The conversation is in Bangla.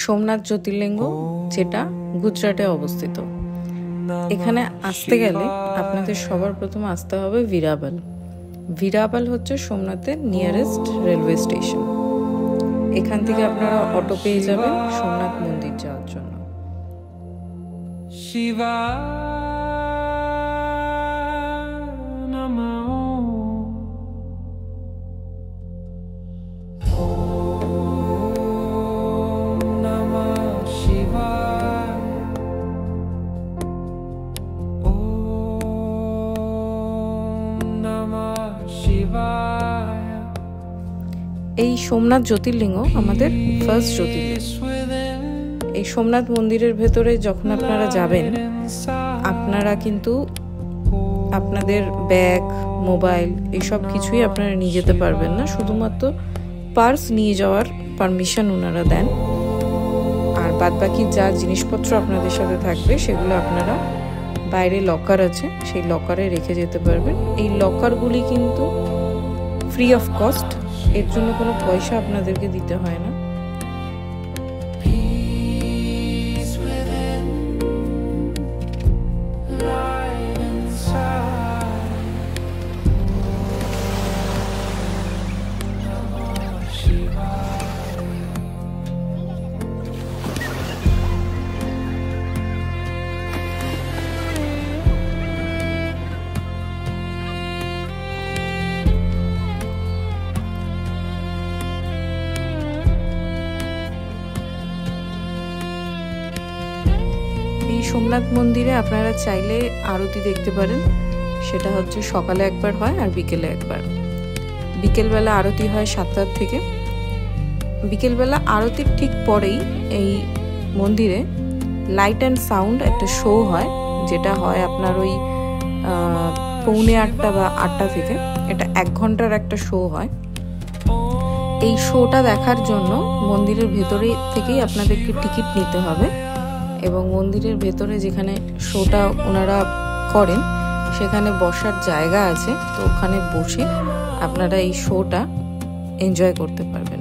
সোমনাথ জ্যোতির্লিঙ্গ, যেটা গুজরাটে অবস্থিত। এখানে আসতে গেলে আপনাদের সবার প্রথমে আসতে হবে ভিরাবাল। ভিরাবাল হচ্ছে সোমনাথের নিয়ারেস্ট রেলওয়ে স্টেশন। এখান থেকে আপনারা অটো পেয়ে যাবেন সোমনাথ মন্দির যাওয়ার জন্য। শিবা এই সোমনাথ জ্যোতির্লিঙ্গ আমাদের ফার্স্ট জ্যোতির্লিঙ্গ। এই সোমনাথ মন্দিরের ভেতরে যখন আপনারা যাবেন, আপনারা কিন্তু আপনাদের ব্যাগ, মোবাইল এইসব কিছুই আপনারা নিয়ে যেতে পারবেন না। শুধুমাত্র পার্স নিয়ে যাওয়ার পারমিশন ওনারা দেন, আর বাদবাকি যা জিনিসপত্র আপনাদের সাথে থাকবে সেগুলো আপনারা বাইরে লকার আছে, সেই লকারে রেখে যেতে পারবেন। এই লকারগুলি কিন্তু ফ্রি অফ কস্ট, এর জন্য কোনো পয়সা আপনাদেরকে দিতে হয় না। এই সোমনাথ মন্দিরে আপনারা চাইলে আরতি দেখতে পারেন। সেটা হচ্ছে সকালে একবার হয় আর বিকেলে একবার। বিকেলবেলা আরতি হয় 7টার থেকে। বিকেলবেলা আরতির ঠিক পরেই এই মন্দিরে লাইট অ্যান্ড সাউন্ড একটা শো হয়, যেটা হয় আপনার ওই 7:45 বা 8টা থেকে। এটা 1 ঘন্টার একটা শো হয়। এই শোটা দেখার জন্য মন্দিরের ভেতরে থেকেই আপনাদেরকে টিকিট নিতে হবে, এবং মন্দিরের ভেতরে যেখানে শোটা ওনারা করেন সেখানে বসার জায়গা আছে, তো ওখানে বসে আপনারা এই শোটা এনজয় করতে পারবেন।